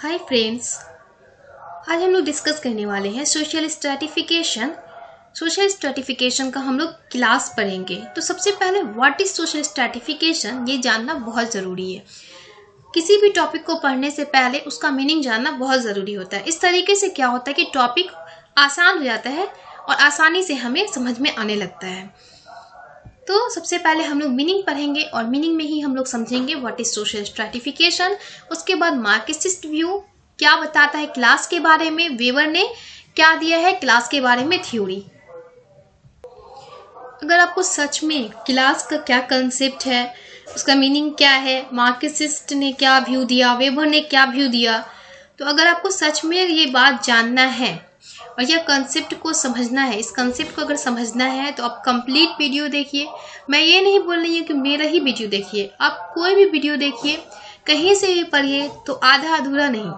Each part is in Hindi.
हाय फ्रेंड्स, आज हम लोग डिस्कस करने वाले हैं सोशल स्ट्रैटिफिकेशन। सोशल स्ट्रैटिफिकेशन का हम लोग क्लास पढ़ेंगे। तो सबसे पहले व्हाट इज सोशल स्ट्रैटिफिकेशन ये जानना बहुत ज़रूरी है। किसी भी टॉपिक को पढ़ने से पहले उसका मीनिंग जानना बहुत ज़रूरी होता है। इस तरीके से क्या होता है कि टॉपिक आसान हो जाता है और आसानी से हमें समझ में आने लगता है। तो सबसे पहले हम लोग मीनिंग पढ़ेंगे और मीनिंग में ही हम लोग समझेंगे व्हाट इज सोशल स्ट्रैटिफिकेशन। उसके बाद मार्क्सिस्ट व्यू क्या बताता है क्लास के बारे में, वेबर ने क्या दिया है क्लास के बारे में थ्योरी। अगर आपको सच में क्लास का क्या कंसेप्ट है, उसका मीनिंग क्या है, मार्क्सिस्ट ने क्या व्यू दिया, वेबर ने क्या व्यू दिया, तो अगर आपको सच में ये बात जानना है और यह कंसेप्ट को समझना है, इस कंसेप्ट को अगर समझना है तो आप कंप्लीट वीडियो देखिए। मैं ये नहीं बोल रही हूँ कि मेरा ही वीडियो देखिए, आप कोई भी वीडियो देखिए, कहीं से भी पढ़िए, तो आधा अधूरा नहीं,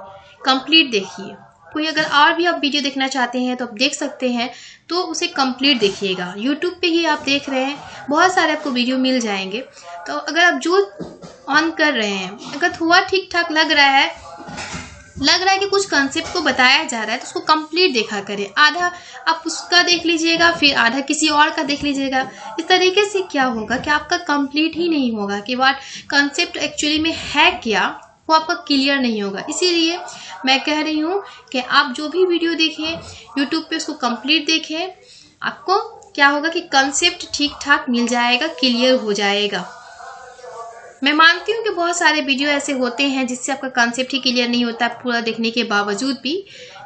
कंप्लीट देखिए। कोई अगर और भी आप वीडियो देखना चाहते हैं तो आप देख सकते हैं, तो उसे कंप्लीट देखिएगा। यूट्यूब पे ही आप देख रहे हैं, बहुत सारे आपको वीडियो मिल जाएंगे। तो अगर आप जो ऑन कर रहे हैं, अगर थोड़ा ठीक ठाक लग रहा है कि कुछ कंसेप्ट को बताया जा रहा है, तो उसको कंप्लीट देखा करें। आधा आप उसका देख लीजिएगा, फिर आधा किसी और का देख लीजिएगा। इस तरीके से क्या होगा कि आपका कंप्लीट ही नहीं होगा कि व्हाट कंसेप्ट एक्चुअली में है क्या, वो आपका क्लियर नहीं होगा। इसीलिए मैं कह रही हूँ कि आप जो भी वीडियो देखें यूट्यूब पे उसको कंप्लीट देखें। आपको क्या होगा कि कंसेप्ट ठीक ठाक मिल जाएगा, क्लियर हो जाएगा। मैं मानती हूँ कि बहुत सारे वीडियो ऐसे होते हैं जिससे आपका कंसेप्ट ही क्लियर नहीं होता पूरा देखने के बावजूद भी,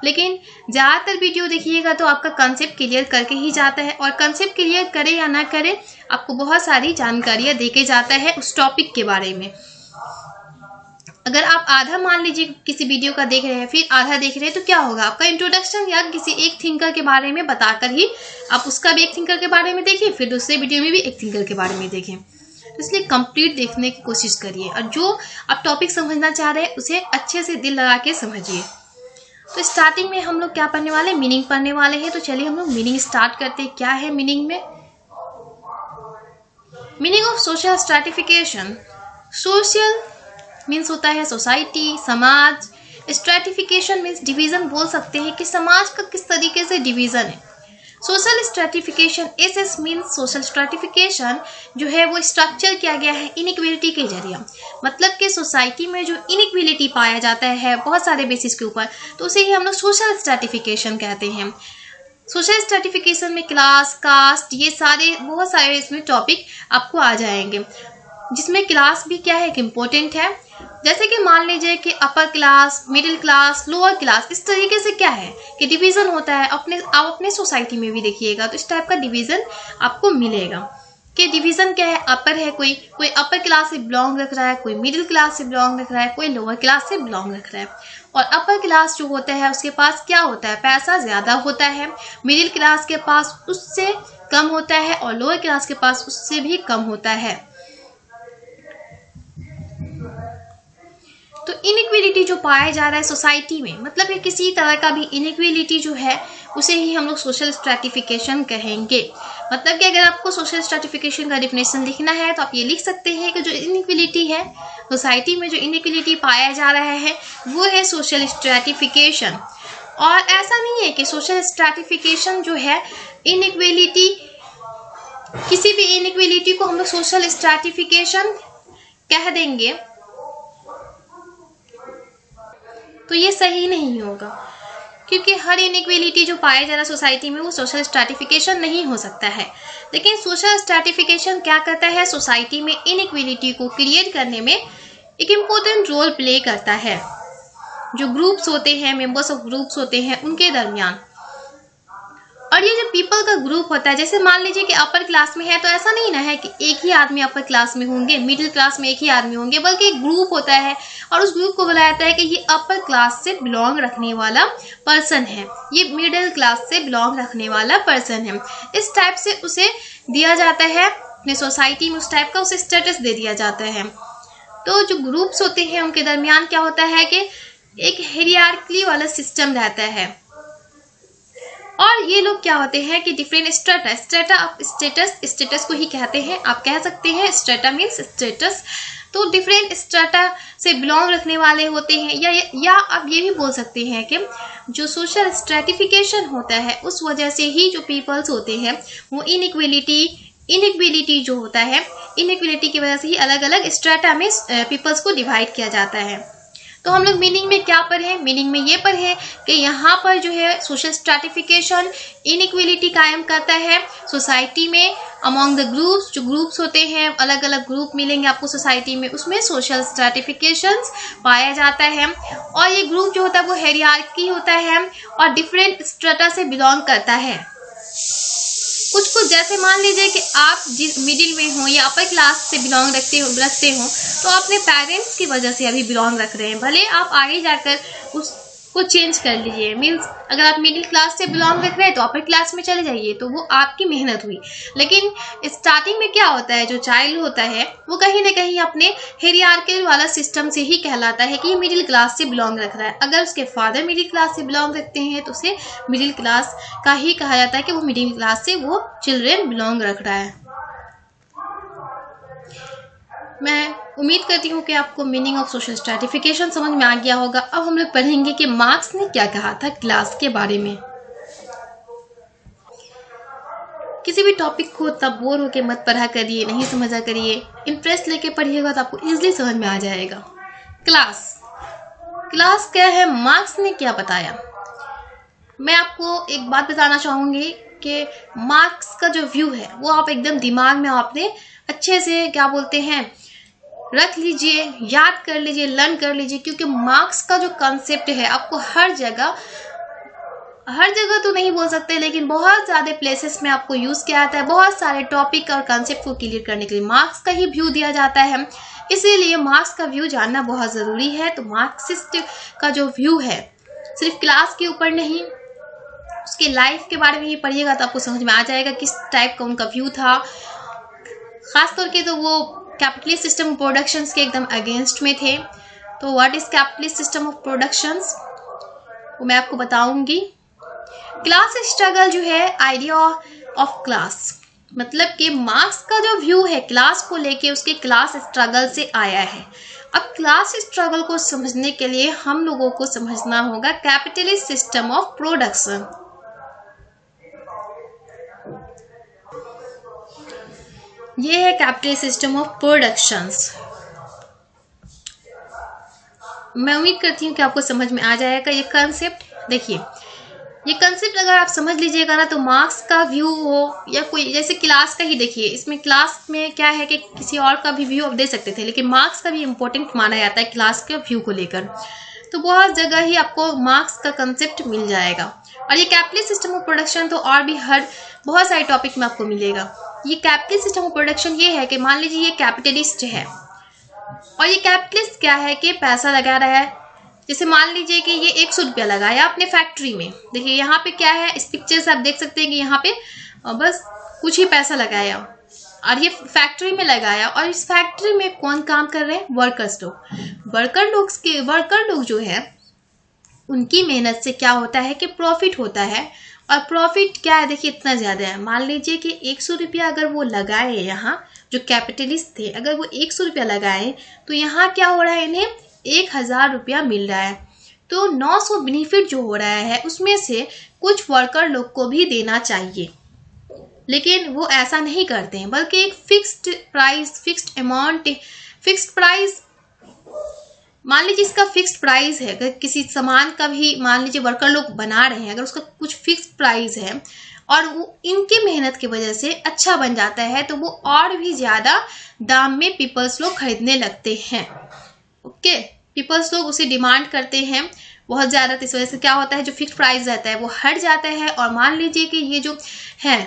लेकिन ज़्यादातर वीडियो देखिएगा तो आपका कंसेप्ट क्लियर करके ही जाता है। और कंसेप्ट क्लियर करे या ना करे, आपको बहुत सारी जानकारियाँ देके जाता है उस टॉपिक के बारे में। अगर आप आधा मान लीजिए किसी वीडियो का देख रहे हैं, फिर आधा देख रहे हैं, तो क्या होगा, आपका इंट्रोडक्शन या किसी एक थिंकर के बारे में बताकर ही आप उसका भी एक थिंकर के बारे में देखें, फिर दूसरे वीडियो में भी एक थिंकर के बारे में देखें। तो इसलिए कंप्लीट देखने की कोशिश करिए और जो आप टॉपिक समझना चाह रहे हैं उसे अच्छे से दिल लगा के समझिए। तो स्टार्टिंग में हम लोग क्या पढ़ने वाले हैं, मीनिंग पढ़ने वाले हैं। तो चलिए हम लोग मीनिंग स्टार्ट करते हैं। क्या है मीनिंग में? Meaning of social stratification. Social means होता है सोसाइटी, समाज। Stratification means division. बोल सकते हैं कि समाज का किस तरीके से डिवीजन है। Social stratification, S means social stratification जो है वो स्ट्रक्चर किया गया है इनइक्वालिटी के जरिए। मतलब कि सोसाइटी में जो इनइक्वालिटी पाया जाता है बहुत सारे बेसिस के ऊपर, तो उसे ही हम लोग सोशल स्ट्रैटिफिकेशन कहते हैं। सोशल स्ट्रैटिफिकेशन में क्लास, कास्ट, ये सारे बहुत सारे इसमें टॉपिक आपको आ जाएंगे, जिसमें क्लास भी क्या है कि इम्पोर्टेंट है। जैसे कि मान लीजिए कि upper class, middle class, lower class, इस तरीके से क्या है कि डिवीज़न होता है। आप अपने सोसाइटी में भी देखिएगा तो इस टाइप का डिवीज़न आपको मिलेगा कि डिवीज़न क्या है, अपर है, कोई अपर क्लास से बिलोंग रख रहा है, कोई मिडिल क्लास से बिलोंग रख रहा है, कोई लोअर क्लास से बिलोंग रख रहा है। और अपर क्लास जो होता है उसके पास क्या होता है, पैसा ज़्यादा होता है। मिडिल क्लास के पास उससे कम होता है और लोअर क्लास के पास उससे भी कम होता है। तो इनइक्वालिटी जो पाया जा रहा है सोसाइटी में, मतलब कि किसी तरह का भी इनइक्वालिटी जो है उसे ही हम लोग सोशल स्ट्रैटिफिकेशन कहेंगे। मतलब कि अगर आपको सोशल स्ट्रैटिफिकेशन का डेफिनेशन लिखना है तो आप ये लिख सकते हैं कि जो इनइक्वालिटी है सोसाइटी में, जो इनइक्वालिटी पाया जा रहा है वो है सोशल स्ट्रैटिफिकेशन। और ऐसा नहीं है कि सोशल स्ट्रैटिफिकेशन जो है इनइक्वालिटी, किसी भी इनइक्वालिटी को हम लोग सोशल स्ट्रैटिफिकेशन कह देंगे तो ये सही नहीं होगा, क्योंकि हर इनइक्वालिटी जो पाया जा रहा है सोसाइटी में वो सोशल स्ट्रैटिफिकेशन नहीं हो सकता है। लेकिन सोशल स्ट्रैटिफिकेशन क्या करता है, सोसाइटी में इनइक्वालिटी को क्रिएट करने में एक इम्पोर्टेंट रोल प्ले करता है। जो ग्रुप्स होते हैं, मेंबर्स ऑफ ग्रुप्स होते हैं, उनके दरमियान। और ये जो पीपल का ग्रुप होता है, जैसे मान लीजिए कि अपर क्लास में है तो ऐसा नहीं ना है कि एक ही आदमी अपर क्लास में होंगे, मिडिल क्लास में एक ही आदमी होंगे, बल्कि एक ग्रुप होता है और उस ग्रुप को बुलाया जाता है कि ये अपर क्लास से बिलोंग रखने वाला पर्सन है, ये मिडिल क्लास से बिलोंग रखने वाला पर्सन है। इस टाइप से उसे दिया जाता है अपने सोसाइटी में, उस टाइप का उसे स्टेटस दे दिया जाता है। तो जो ग्रुप्स होते हैं उनके दरमियान क्या होता है कि एक हायरार्की वाला सिस्टम रहता है। और ये लोग क्या होते हैं कि डिफरेंट स्ट्रेटा, आप स्टेटस को ही कहते हैं, आप कह सकते हैं स्ट्रेटा मीन्स स्टेटस। तो डिफरेंट स्ट्रेटा से बिलोंग रखने वाले होते हैं, या आप ये भी बोल सकते हैं कि जो सोशल स्ट्रेटिफिकेशन होता है उस वजह से ही जो पीपल्स होते हैं वो इनइक्वलिटी जो होता है, इनइक्वलिटी की वजह से ही अलग अलग स्ट्रेटा में पीपल्स को डिवाइड किया जाता है। तो हम लोग मीनिंग में क्या पढ़े? मीनिंग में ये पढ़े कि यहाँ पर जो है सोशल स्ट्रैटिफिकेशन इनइक्वलिटी कायम करता है सोसाइटी में अमॉन्ग द ग्रुप्स। जो ग्रुप्स होते हैं, अलग अलग ग्रुप मिलेंगे आपको सोसाइटी में, उसमें सोशल स्ट्रैटिफिकेशंस पाया जाता है। और ये ग्रुप जो होता है वो हायरार्की होता है और डिफरेंट स्ट्रेटा से बिलोंग करता है। कुछ जैसे मान लीजिए कि आप जिस मिडिल में हो या अपर क्लास से बिलोंग रखते हो तो अपने पेरेंट्स की वजह से अभी बिलोंग रख रहे हैं। भले आप आगे जाकर उसको चेंज कर लीजिए, मीन्स अगर आप मिडिल क्लास से बिलोंग रख रहे हैं तो अपर क्लास में चले जाइए, तो वो आपकी मेहनत हुई। लेकिन स्टार्टिंग में क्या होता है, जो चाइल्ड होता है वो कहीं ना कहीं अपने हायरार्की वाला सिस्टम से ही कहलाता है कि ये मिडिल क्लास से बिलोंग रख रहा है। अगर उसके फादर मिडिल क्लास से बिलोंग रखते हैं तो उसे मिडिल क्लास का ही कहा जाता है कि वो मिडिल क्लास से वो चिल्ड्रेन बिलोंग रख रहा है। मैं उम्मीद करती हूँ कि आपको मीनिंग ऑफ सोशल स्ट्रैटिफिकेशन समझ में आ गया होगा। अब हम लोग पढ़ेंगे कि मार्क्स ने क्या कहा था क्लास के बारे में। किसी भी टॉपिक को तब बोर होकर मत पढ़ा करिए, नहीं समझा करिए, इंटरेस्ट लेके पढ़िएगा तो आपको इजीली समझ में आ जाएगा। क्लास क्या है, मार्क्स ने क्या बताया। मैं आपको एक बात बताना चाहूँगी कि मार्क्स का जो व्यू है वो आप एकदम दिमाग में आपने अच्छे से क्या बोलते हैं रख लीजिए, याद कर लीजिए, लर्न कर लीजिए, क्योंकि मार्क्स का जो कॉन्सेप्ट है आपको हर जगह तो नहीं बोल सकते, लेकिन बहुत ज़्यादा प्लेसेस में आपको यूज़ किया जाता है। बहुत सारे टॉपिक और कॉन्सेप्ट को क्लियर करने के लिए मार्क्स का ही व्यू दिया जाता है, इसीलिए मार्क्स का व्यू जानना बहुत ज़रूरी है। तो मार्क्सिस्ट का जो व्यू है सिर्फ क्लास के ऊपर नहीं, उसके लाइफ के बारे में ही पढ़िएगा तो आपको समझ में आ जाएगा किस टाइप का उनका व्यू था। खासतौर के तो वो कैपिटलिस्ट सिस्टम ऑफ प्रोडक्शंस के एकदम अगेंस्ट में थे। तो what is capitalist system of productions वो मैं आपको बताऊंगी। क्लास स्ट्रगल जो है, आइडिया ऑफ क्लास, मतलब कि मार्क्स का जो व्यू है क्लास को लेके उसके क्लास स्ट्रगल से आया है। अब क्लास स्ट्रगल को समझने के लिए हम लोगों को समझना होगा कैपिटलिस्ट सिस्टम ऑफ प्रोडक्शन। ये है कैपिटलिस्ट सिस्टम ऑफ प्रोडक्शंस। मैं उम्मीद करती हूँ कि आपको समझ में आ जाएगा ये कंसेप्ट। देखिए, ये कंसेप्ट अगर आप समझ लीजिएगा ना तो मार्क्स का व्यू हो या कोई जैसे क्लास का ही, देखिए इसमें क्लास में क्या है कि किसी और का भी व्यू आप दे सकते थे, लेकिन मार्क्स का भी इम्पोर्टेंट माना जाता है क्लास के व्यू को लेकर। तो बहुत जगह ही आपको मार्क्स का कंसेप्ट मिल जाएगा। और ये कैपिटलिस्ट सिस्टम ऑफ प्रोडक्शन तो और भी बहुत सारे टॉपिक में आपको मिलेगा। ये कैपिटलिस्ट सिस्टम ऑफ प्रोडक्शन ये है कि मान लीजिए ये कैपिटलिस्ट है और ये कैपिटलिस्ट क्या है कि पैसा लगा रहा है। जैसे मान लीजिए कि ये 100 रुपया लगाया अपने फैक्ट्री में। देखिए यहाँ पे क्या है, इस पिक्चर से आप देख सकते हैं कि यहाँ पे बस कुछ ही पैसा लगाया और ये फैक्ट्री में लगाया। और इस फैक्ट्री में कौन काम कर रहे हैं, वर्कर्स लोग। वर्कर लोग जो है उनकी मेहनत से क्या होता है कि प्रॉफिट होता है। और प्रॉफिट क्या है, देखिए इतना ज़्यादा है। मान लीजिए कि 100 रुपया अगर वो लगाए, यहाँ जो कैपिटलिस्ट थे अगर वो 100 रुपया लगाए तो यहाँ क्या हो रहा है, इन्हें 1000 रुपया मिल रहा है। तो 900 बेनिफिट जो हो रहा है उसमें से कुछ वर्कर लोग को भी देना चाहिए, लेकिन वो ऐसा नहीं करते हैं, बल्कि एक fixed price, fixed amount, fixed price, मान लीजिए इसका फिक्स्ड प्राइस है। अगर किसी सामान का भी मान लीजिए वर्कर लोग बना रहे हैं, अगर उसका कुछ फिक्स्ड प्राइस है और वो इनकी मेहनत की वजह से अच्छा बन जाता है तो वो और भी ज़्यादा दाम में पीपल्स लोग खरीदने लगते हैं। ओके, पीपल्स लोग उसे डिमांड करते हैं बहुत ज़्यादा। तो इस वजह से क्या होता है, जो फिक्स प्राइस रहता है वो हट जाता है। और मान लीजिए कि ये जो है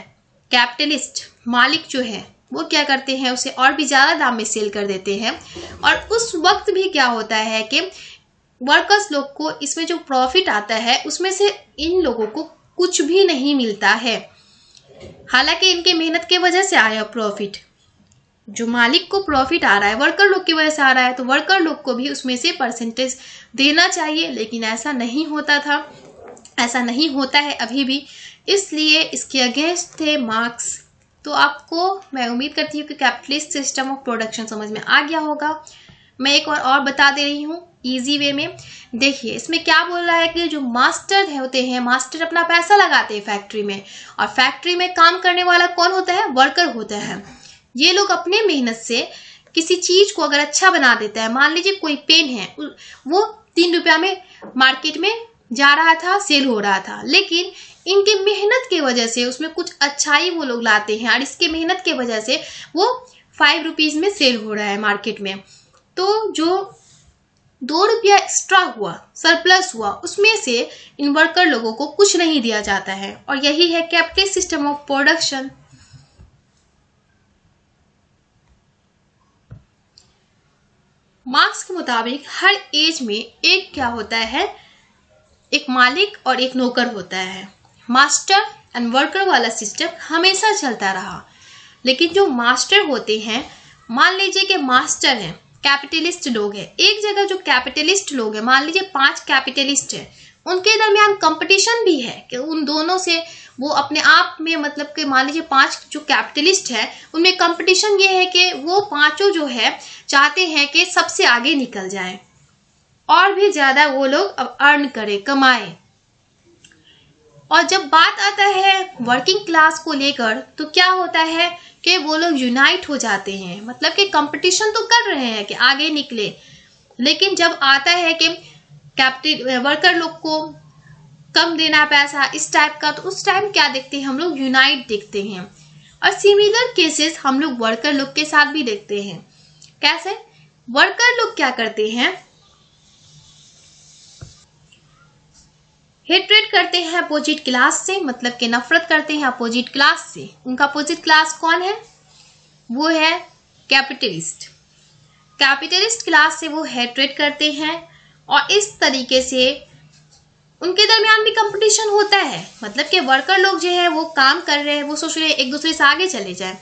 कैपिटलिस्ट मालिक जो है वो क्या करते हैं, उसे और भी ज़्यादा दाम में सेल कर देते हैं। और उस वक्त भी क्या होता है कि वर्कर्स लोग को इसमें जो प्रॉफिट आता है उसमें से इन लोगों को कुछ भी नहीं मिलता है। हालांकि इनके मेहनत की वजह से आया प्रॉफिट, जो मालिक को प्रॉफिट आ रहा है वर्कर लोग की वजह से आ रहा है, तो वर्कर लोग को भी उसमें से परसेंटेज देना चाहिए। लेकिन ऐसा नहीं होता था, ऐसा नहीं होता है अभी भी, इसलिए इसके अगेंस्ट थे मार्क्स। तो आपको मैं उम्मीद करती हूँ कि कैपिटलिस्ट सिस्टम ऑफ प्रोडक्शन समझ में आ गया होगा। मैं एक और बता दे रही हूँ इजी वे में। देखिए इसमें क्या बोल रहा है कि जो मास्टर होते हैं, मास्टर अपना पैसा लगाते हैं फैक्ट्री में, और फैक्ट्री में काम करने वाला कौन होता है? वर्कर होता है। ये लोग अपने मेहनत से किसी चीज को अगर अच्छा बना देता है, मान लीजिए कोई पेन है, वो 3 रुपया में मार्केट में जा रहा था, सेल हो रहा था, लेकिन इनकी मेहनत की वजह से उसमें कुछ अच्छाई वो लोग लाते हैं और इसके मेहनत की वजह से वो 5 रुपीज में सेल हो रहा है मार्केट में। तो जो 2 रुपया एक्स्ट्रा हुआ, सरप्लस हुआ, उसमें से इन वर्कर लोगों को कुछ नहीं दिया जाता है, और यही है capitalist system of production. Marks के मुताबिक हर एज में एक क्या होता है? एक मालिक और एक नौकर होता है। मास्टर एंड वर्कर वाला सिस्टम हमेशा चलता रहा, लेकिन जो मास्टर होते हैं, मान लीजिए कि मास्टर हैं, कैपिटलिस्ट लोग हैं, एक जगह जो कैपिटलिस्ट लोग हैं, मान लीजिए 5 कैपिटलिस्ट हैं, उनके दरमियान कंपटीशन भी है कि उन दोनों से वो अपने आप में, मतलब कि मान लीजिए 5 जो कैपिटलिस्ट है उनमें कंपटीशन ये है कि वो पांचों जो है चाहते हैं कि सबसे आगे निकल जाएं और भी ज्यादा वो लोग अब अर्न करें, कमाएं। और जब बात आता है वर्किंग क्लास को लेकर, तो क्या होता है कि वो लोग यूनाइट हो जाते हैं, मतलब कि कंपटीशन तो कर रहे हैं कि आगे निकले, लेकिन जब आता है कि वर्कर लोग को कम देना पैसा इस टाइप का, तो उस टाइम क्या देखते हैं हम लोग? यूनाइट देखते हैं। और सिमिलर केसेस हम लोग वर्कर लोग के साथ भी देखते हैं। कैसे? वर्कर लोग क्या करते हैं? हेट्रेट करते हैं अपोजिट क्लास से, मतलब कि नफरत करते हैं अपोजिट क्लास से। उनका अपोजिट क्लास कौन है? वो है कैपिटलिस्ट। कैपिटलिस्ट क्लास से वो हेट्रेट करते हैं, और इस तरीके से उनके दरमियान भी कंपटीशन होता है, मतलब कि वर्कर लोग जो है वो काम कर रहे हैं, वो सोच रहे हैं एक दूसरे से आगे चले जाएं,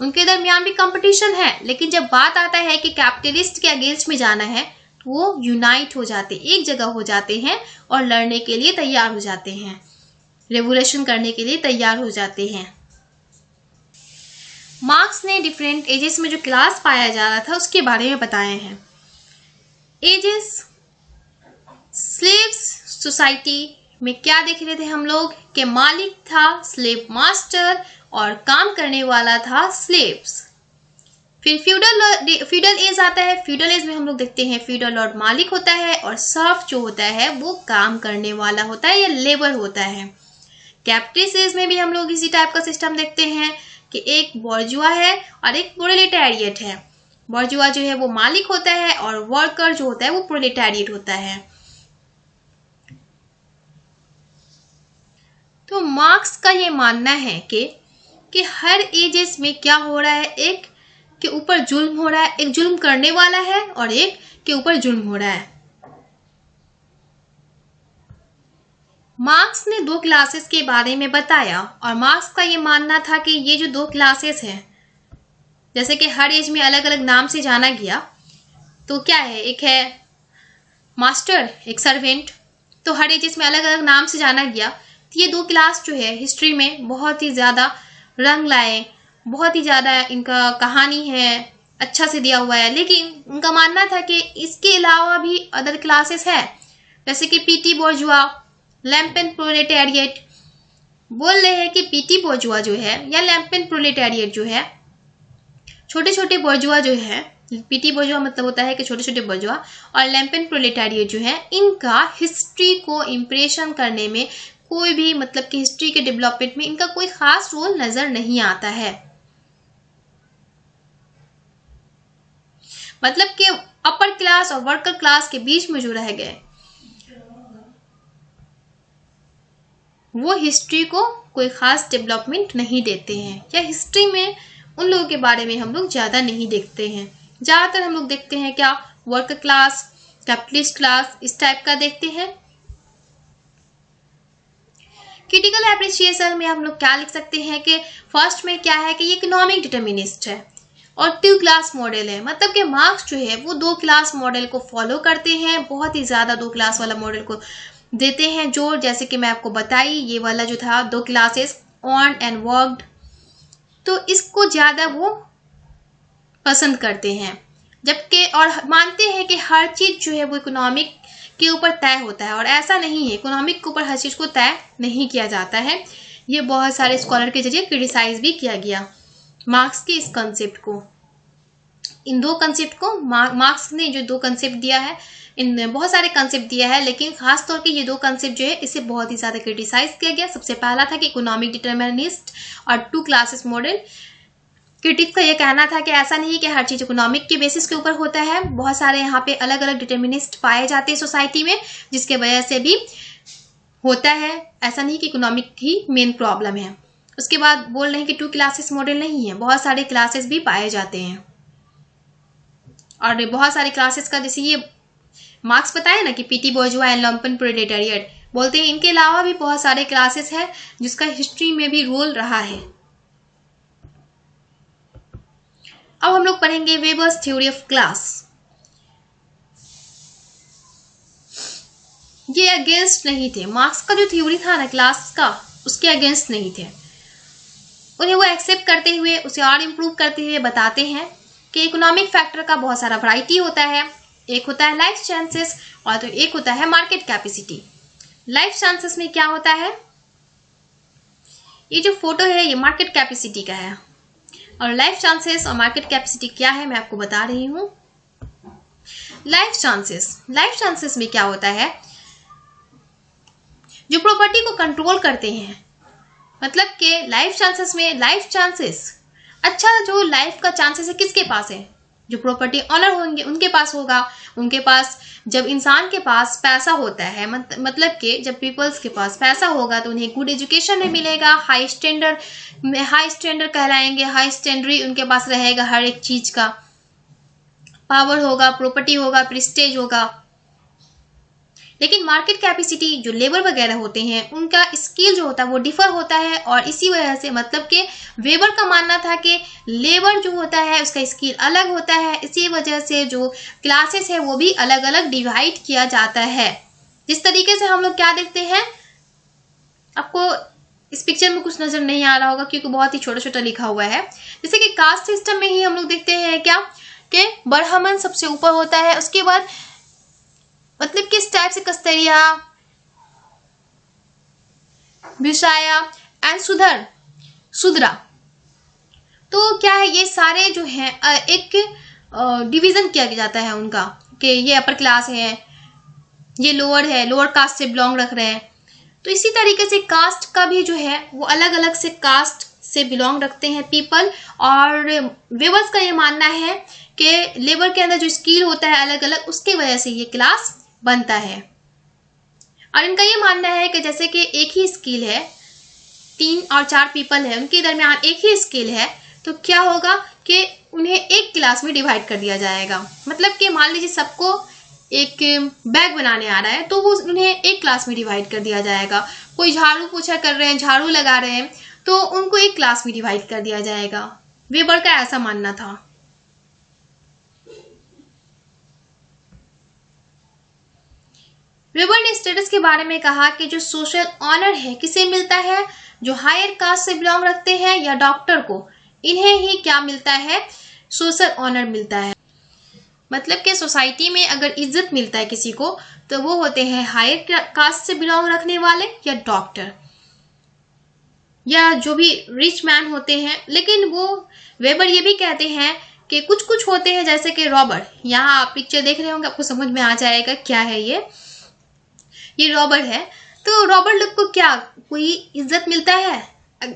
उनके दरमियान भी कंपटीशन है, लेकिन जब बात आता है कि कैपिटलिस्ट के अगेंस्ट में जाना है, तो वो यूनाइट हो जाते, एक जगह हो जाते हैं और लड़ने के लिए तैयार हो जाते हैं, रेवोल्यूशन करने के लिए तैयार हो जाते हैं। मार्क्स ने डिफरेंट एजेस में जो क्लास पाया जा रहा था उसके बारे में बताए हैं। एजेस, स्लेव्स सोसाइटी में क्या देख रहे थे हम लोग कि मालिक था स्लेव मास्टर और काम करने वाला था स्लेव्स। फिर फ्यूडल एज आता है। फ्यूडल एज में हम लोग देखते हैं फ्यूडल लॉर्ड मालिक होता है और सर्फ जो होता है वो काम करने वाला होता है या लेबर होता है। कैपिटलिस्ट एज में भी हम लोग इसी टाइप का सिस्टम देखते हैं कि एक बॉर्जुआ है और एक प्रोलेटारिएट है। बॉर्जुआ जो है वो मालिक होता है और वर्कर जो होता है वो प्रोलेटारिएट होता है। तो मार्क्स का ये मानना है कि हर एजेस में क्या हो रहा है, एक के ऊपर जुल्म हो रहा है, एक जुल्म करने वाला है और एक के ऊपर जुल्म हो रहा है। मार्क्स ने 2 क्लासेस के बारे में बताया और मार्क्स का ये मानना था कि ये जो 2 क्लासेस हैं, जैसे कि हर एज में अलग अलग नाम से जाना गया, तो क्या है, एक है मास्टर, एक सर्वेंट, तो हर एजेस में अलग अलग नाम से जाना गया। तो ये 2 क्लास जो है हिस्ट्री में बहुत ही ज्यादा रंग लाए, बहुत ही ज्यादा इनका कहानी है, अच्छा से दिया हुआ है, लेकिन उनका मानना था कि इसके अलावा भी अदर क्लासेस है, जैसे कि पीटी बोर्जुआ, लैम्पेन प्रोलेटारिएट। बोल रहे हैं कि पीटी बोर्जुआ जो है या लैम्पेन प्रोलेटारिएट जो है, छोटे छोटे बोर्जुआ जो है, पीटी बोर्जुआ मतलब होता है कि छोटे छोटे बोर्जुआ, और लैम्पेन प्रोलेटारिएट जो है, इनका हिस्ट्री को इम्प्रेशन करने में कोई भी, मतलब कि हिस्ट्री के डेवलपमेंट में इनका कोई खास रोल नजर नहीं आता है। मतलब कि अपर क्लास और वर्कर क्लास के बीच में जो रह गए, वो हिस्ट्री को कोई खास डेवलपमेंट नहीं देते हैं, या हिस्ट्री में उन लोगों के बारे में हम लोग ज्यादा नहीं देखते हैं। ज्यादातर हम लोग देखते हैं क्या, वर्कर क्लास, कैपिटलिस्ट क्लास, इस टाइप का देखते हैं। क्रिटिकल एप्रिसिएशन में हम लोग क्या लिख सकते हैं कि फर्स्ट में क्या है कि ये इकोनॉमिक डिटर्मिनिस्ट है और 2 क्लास मॉडल है, मतलब कि मार्क्स जो है वो 2 क्लास मॉडल को फॉलो करते हैं, बहुत ही ज्यादा 2 क्लास वाला मॉडल को देते हैं जोर, जैसे कि मैं आपको बताई, ये वाला जो था 2 क्लासेस, अर्न एंड वर्कड। तो इसको ज़्यादा वो पसंद करते हैं, जबकि और मानते हैं कि हर चीज़ जो है वो इकोनॉमिक के ऊपर तय होता है, और ऐसा नहीं है, इकोनॉमिक के ऊपर हर चीज़ को तय नहीं किया जाता है। ये बहुत सारे स्कॉलर के जरिए क्रिटिसाइज भी किया गया मार्क्स के इस कंसेप्ट को। इन दो कंसेप्ट को मार्क्स ने जो दो कंसेप्ट दिया है, इनमें बहुत सारे कंसेप्ट दिया है, लेकिन खास तौर पे ये दो कंसेप्ट जो है इसे बहुत ही ज़्यादा क्रिटिसाइज किया गया। सबसे पहला था कि इकोनॉमिक डिटर्मिनिस्ट और टू क्लासेस मॉडल। क्रिटिक्स का ये कहना था कि ऐसा नहीं कि हर चीज़ इकोनॉमिक के बेसिस के ऊपर होता है, बहुत सारे यहाँ पे अलग अलग डिटर्मिनिस्ट पाए जाते हैं सोसाइटी में, जिसके वजह से भी होता है। ऐसा नहीं कि इकोनॉमिक ही मेन प्रॉब्लम है। उसके बाद बोल रहे हैं कि टू क्लासेस मॉडल नहीं है, बहुत सारे क्लासेस भी पाए जाते हैं, और बहुत सारे क्लासेस का जैसे ये मार्क्स बताया ना कि पीटी बोर्जुआ एंड लम्पन प्रोलेटारिएट, बोलते हैं इनके अलावा भी बहुत सारे क्लासेस हैं जिसका हिस्ट्री में भी रोल रहा है। अब हम लोग पढ़ेंगे वेबर्स थ्योरी ऑफ क्लास। ये अगेंस्ट नहीं थे, मार्क्स का जो थ्योरी था ना क्लास का, उसके अगेंस्ट नहीं थे। उन्हें वो एक्सेप्ट करते हुए उसे और इम्प्रूव करते हुए बताते हैं कि इकोनॉमिक फैक्टर का बहुत सारा वैरायटी होता है। एक होता है लाइफ चांसेस और तो एक होता है मार्केट कैपेसिटी। लाइफ चांसेस में क्या होता है, ये जो फोटो है ये मार्केट कैपेसिटी का है, और लाइफ चांसेस और मार्केट कैपेसिटी क्या है मैं आपको बता रही हूं। लाइफ चांसेस में क्या होता है, जो प्रॉपर्टी को कंट्रोल करते हैं, मतलब कि लाइफ चांसेस में लाइफ चांसेस, अच्छा जो लाइफ का चांसेस है किसके पास है, जो प्रॉपर्टी ऑनर होंगे उनके पास होगा। उनके पास जब इंसान के पास पैसा होता है, मतलब कि जब पीपल्स के पास पैसा होगा तो उन्हें गुड एजुकेशन में मिलेगा, हाई स्टैंडर्ड कहलाएंगे, हाई स्टैंडर्ड उनके पास रहेगा, हर एक चीज का पावर होगा, प्रॉपर्टी होगा, प्रेस्टीज होगा। लेकिन मार्केट कैपेसिटी जो लेबर वगैरह होते हैं उनका स्किल जो होता है वो डिफर होता है, और इसी वजह से मतलब कि वेबर का मानना था कि लेबर जो होता है उसका स्किल अलग होता है, इसी वजह से जो क्लासेस है वो भी अलग अलग डिवाइड किया जाता है। जिस तरीके से हम लोग क्या देखते हैं, आपको इस पिक्चर में कुछ नजर नहीं आ रहा होगा क्योंकि बहुत ही छोटा छोटा लिखा हुआ है। जैसे कि कास्ट सिस्टम में ही हम लोग देखते हैं क्या कि ब्राह्मण सबसे ऊपर होता है, उसके बाद मतलब किस टाइप से कस्तरिया, भिसाया एंड सुधरा। तो क्या है, ये सारे जो हैं एक डिवीजन किया जाता है उनका कि ये अपर क्लास है, ये लोअर है, लोअर कास्ट से बिलोंग रख रहे हैं। तो इसी तरीके से कास्ट का भी जो है वो अलग अलग से कास्ट से बिलोंग रखते हैं पीपल। और वेबर्स का ये मानना है कि लेबर के अंदर जो स्किल होता है अलग अलग, उसकी वजह से ये क्लास बनता है। और इनका ये मानना है कि जैसे कि एक ही स्किल है, 3 और 4 पीपल है, उनके दरमियान एक ही स्किल है, तो क्या होगा कि उन्हें एक क्लास में डिवाइड कर दिया जाएगा। मतलब कि मान लीजिए सबको एक बैग बनाने आ रहा है तो वो उन्हें एक क्लास में डिवाइड कर दिया जाएगा। कोई झाड़ू पोछा कर रहे हैं, झाड़ू लगा रहे हैं, तो उनको एक क्लास में डिवाइड कर दिया जाएगा। वेबर का ऐसा मानना था। वेबर ने स्टेटस के बारे में कहा कि जो सोशल ऑनर है किसे मिलता है, जो हायर कास्ट से बिलोंग रखते हैं या डॉक्टर को, इन्हें ही क्या मिलता है, सोशल ऑनर मिलता है। मतलब कि सोसाइटी में अगर इज्जत मिलता है किसी को तो वो होते हैं हायर कास्ट से बिलोंग रखने वाले या डॉक्टर या जो भी रिच मैन होते हैं। लेकिन वो वेबर ये भी कहते हैं कि कुछ कुछ होते हैं जैसे कि रॉबर, यहाँ आप पिक्चर देख रहे होंगे आपको समझ में आ जाएगा क्या है ये रॉबर है। तो रॉबर लोग को क्या कोई इज्जत मिलता है,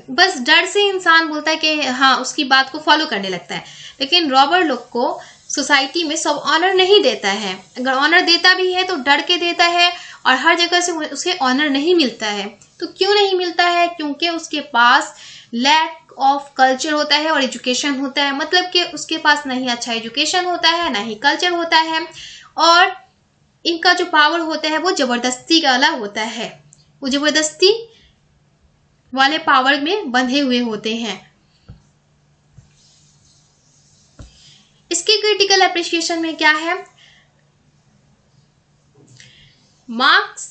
बस डर से इंसान बोलता है कि हाँ उसकी बात को फॉलो करने लगता है। लेकिन रॉबर लोग को सोसाइटी में सब ऑनर नहीं देता है, अगर ऑनर देता भी है तो डर के देता है और हर जगह से उसे ऑनर नहीं मिलता है। तो क्यों नहीं मिलता है, क्योंकि उसके पास लैक ऑफ कल्चर होता है और एजुकेशन होता है। मतलब कि उसके पास ना ही अच्छा एजुकेशन होता है ना ही कल्चर होता है, और इनका जो पावर होता है वो जबरदस्ती वाला होता है, वो जबरदस्ती वाले पावर में बंधे हुए होते हैं। इसकी क्रिटिकल एप्रिसिएशन में क्या है, मार्क्स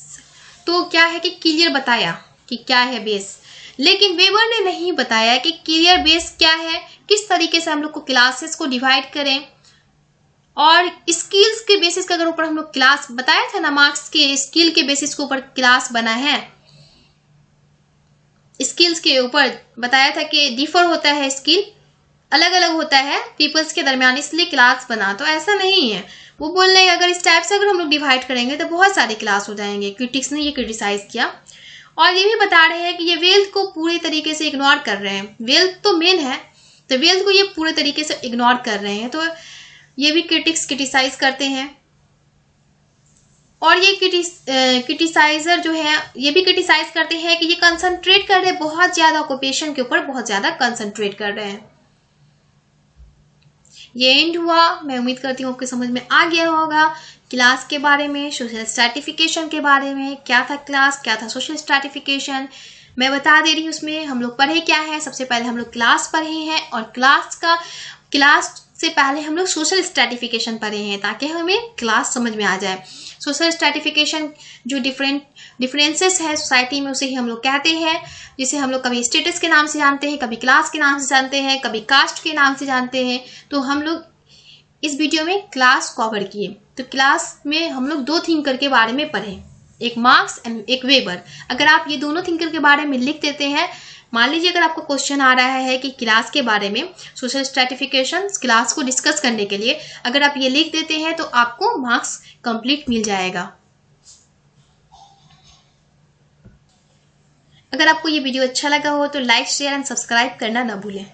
तो क्या है कि क्लियर बताया कि क्या है बेस, लेकिन वेबर ने नहीं बताया कि करियर बेस क्या है, किस तरीके से हम लोग को क्लासेस को डिवाइड करें, और स्किल्स के बेसिस के अगर ऊपर हम लोग क्लास बताया था ना, मार्क्स के स्किल के बेसिस के ऊपर क्लास बना है, स्किल्स के ऊपर बताया था कि डिफर होता है, स्किल अलग अलग होता है पीपल्स के दरमियान, इसलिए क्लास बना। तो ऐसा नहीं है, वो बोल रहे हैं अगर इस टाइप से अगर हम लोग डिवाइड करेंगे तो बहुत सारे क्लास हो जाएंगे। क्रिटिक्स ने ये क्रिटिसाइज किया और ये भी बता रहे हैं कि ये वेल्थ को पूरी तरीके से इग्नोर कर रहे हैं। वेल्थ तो मेन है, तो वेल्थ को ये पूरे तरीके से इग्नोर कर रहे हैं। तो ये भी क्रिटिक्स क्रिटिसाइज करते हैं। और ये क्रिटिसाइजर जो है ये भी क्रिटिसाइज करते हैं कि ये कंसंट्रेट कर रहे हैं बहुत ज्यादा ऑक्यूपेशन के ऊपर, बहुत ज्यादा कंसंट्रेट कर रहे हैं। ये एंड हुआ। मैं उम्मीद करती हूँ आपको समझ में आ गया होगा क्लास के बारे में, सोशल स्ट्रैटिफिकेशन के बारे में, क्या था क्लास, क्या था सोशल स्ट्रैटिफिकेशन। मैं बता दे रही हूँ उसमें हम लोग पढ़े क्या है। सबसे पहले हम लोग क्लास पढ़े हैं और क्लास से पहले हम लोग सोशल स्ट्रैटिफिकेशन पढ़े हैं ताकि हमें क्लास समझ में आ जाए। सोशल स्ट्रैटिफिकेशन जो डिफरेंसेस है सोसाइटी में उसे ही हम लोग कहते हैं, जिसे हम लोग कभी स्टेटस के नाम से जानते हैं, कभी क्लास के नाम से जानते हैं, कभी कास्ट के नाम से जानते हैं। तो हम लोग इस वीडियो में क्लास कवर किए। तो क्लास में हम लोग दो थिंकर के बारे में पढ़े, एक मार्क्स एंड एक वेबर। अगर आप ये दोनों थिंकर के बारे में लिख देते हैं, मान लीजिए अगर आपको क्वेश्चन आ रहा है कि क्लास के बारे में, सोशल स्ट्रैटिफिकेशन क्लास को डिस्कस करने के लिए अगर आप ये लिख देते हैं तो आपको मार्क्स कंप्लीट मिल जाएगा। अगर आपको ये वीडियो अच्छा लगा हो तो लाइक, शेयर एंड सब्सक्राइब करना ना भूलें।